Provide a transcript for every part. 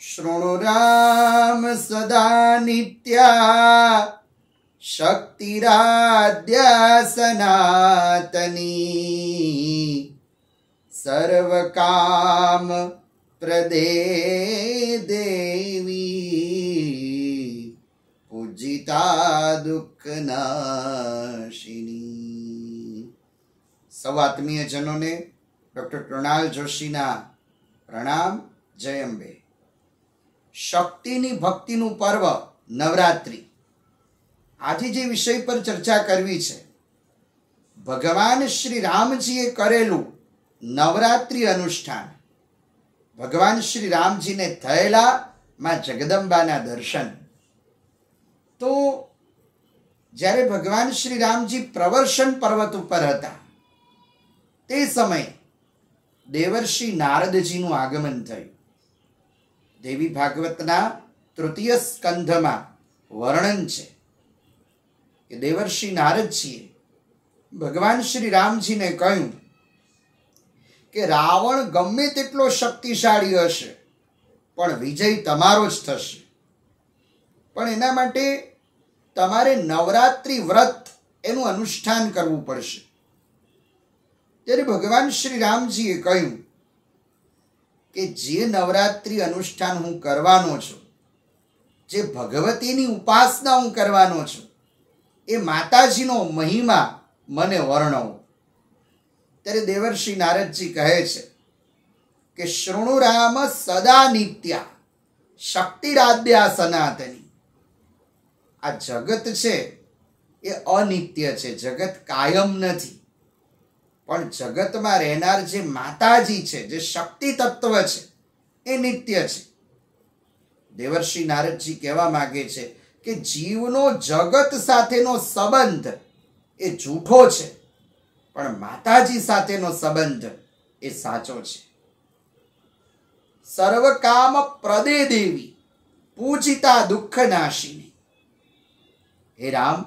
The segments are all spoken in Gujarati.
शृणुराम सदा नित्या शक्तिराद्या सनातनी सर्वकाम प्रदे देवी पूजिता दुःखनाशिनी। सौ आत्मीय जनों ने डॉक्टर कृणाल जोशीना प्रणाम। जय अंबे। शक्तिनी भक्तिनु पर्व नवरात्रि। આજે જે વિષય પર ચર્ચા કરવી છે, ભગવાન શ્રી રામજીએ કરેલું નવરાત્રિ અનુષ્ઠાન, ભગવાન શ્રી રામજીને થયેલા માં જગદંબાના દર્શન। તો જ્યારે ભગવાન શ્રી રામજી પ્રવર્ષણ પર્વત ઉપર હતા તે સમયે દેવર્ષિ નારદજીનું આગમન થયું। દેવી ભાગવતના તૃતીય સ્કંધમાં વર્ણન છે કે દેવર્ષિ નારદજીએ ભગવાન શ્રી રામજીને કહ્યું કે રાવણ ગમે તેટલો શક્તિશાળી હશે પણ વિજય તમારો જ થશે, પણ એના માટે તમારે નવરાત્રિ વ્રત એનું અનુષ્ઠાન કરવું પડશે। ત્યારે ભગવાન શ્રી રામજીએ કહ્યું કે જે નવરાત્રિ અનુષ્ઠાન હું કરવાનો છું, જે ભગવતીની ઉપાસના હું કરવાનો છું, એ માતાજીનો મહિમા મને વર્ણવો। ત્યારે દેવર્ષિ નારદજી કહે છે કે શૃણુરામ સદા નિત્યા શક્તિરાદ્યા સનાતની। આ જગત છે એ અનિત્ય છે, જગત કાયમ નથી, પણ જગતમાં રહેનાર જે માતાજી છે, જે શક્તિ તત્વ છે, એ નિત્ય છે। દેવર્ષિ નારદજી કહેવા માંગે છે કે જીવનો જગત સાથેનો સંબંધ એ જૂઠો છે, પણ માતાજી સાથેનો સંબંધ એ સાચો છે। સર્વકામ પ્રદે દેવી પૂજિતા દુઃખનાશિની। હે રામ,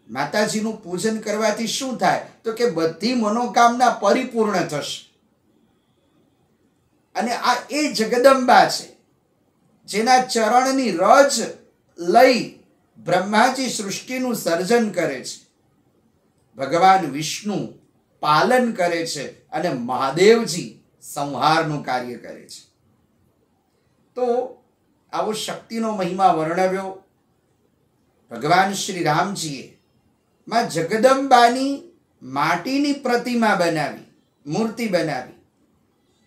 માતાજીનું પૂજન કરવાથી શું થાય? તો કે બધી મનોકામના પરિપૂર્ણ થશે। અને આ એ જગદંબા છે જેના ચરણની રજ લઈ બ્રહ્માજી સૃષ્ટિનું સર્જન કરે છે, ભગવાન વિષ્ણુ પાલન કરે છે અને મહાદેવજી સંહારનું કાર્ય કરે છે। તો આવો શક્તિનો મહિમા વર્ણવ્યો। ભગવાન શ્રી રામજીએ માં જગદંબાની માટીની પ્રતિમા બનાવી, મૂર્તિ બનાવી,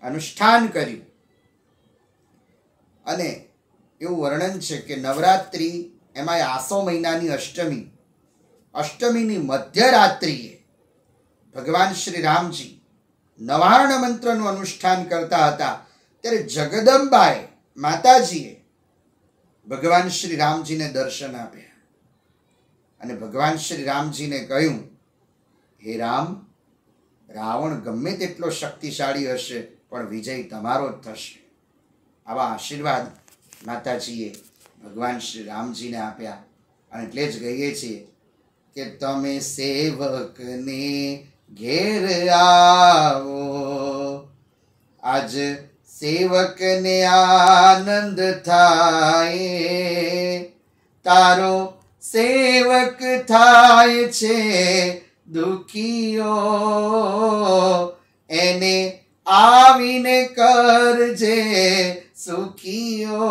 અનુષ્ઠાન કર્યું। અને એવું વર્ણન છે કે નવરાત્રિ, એમાં આસો મહિનાની અષ્ટમી, અષ્ટમીની મધ્યરાત્રિએ ભગવાન શ્રી રામજી નવાર્ણ મંત્રનું અનુષ્ઠાન કરતા હતા। ત્યારે જગદંબાએ, માતાજીએ ભગવાન શ્રી રામજીને દર્શન આપ્યા અને ભગવાન શ્રી રામજીને કહ્યું, હે રામ, રાવણ ગમે તેટલો શક્તિશાળી હશે પણ વિજય તમારો જ થશે। આવા આશીર્વાદ માતાજીએ ભગવાન શ્રી રામજીને આપ્યા। અને એટલે જ કહીએ છીએ કે તમે સેવકને ઘેર આવો, આજ સેવકને આનંદ થાય, તારો સેવક થાય છે દુખીઓ, એને આવીને કરજે સુખીઓ।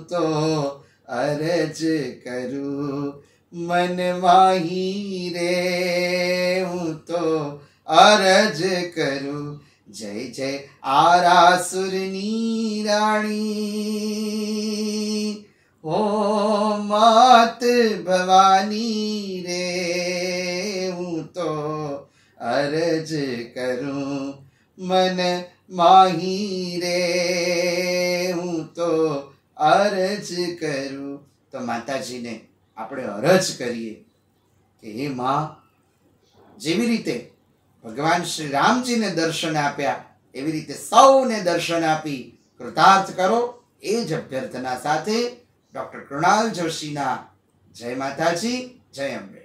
તો અરજ કરું મન માહી રે, હું તો અરજ કરું, જય જય આરાસુરની રાણી, ઓ માત ભવાની રે, હું તો અરજ કરું મન માહી રે, હું તો અરજ કરું। તો માતાજીને આપણે અરજ કરીએ કે હે માં, જેવી રીતે ભગવાન શ્રી રામજીને દર્શન આપ્યા એવી રીતે સૌને દર્શન આપી કૃતાર્થ કરો। એ જ અભ્યર્થના સાથે ડોક્ટર કૃણાલ જોશીના જય માતાજી, જય અંબે।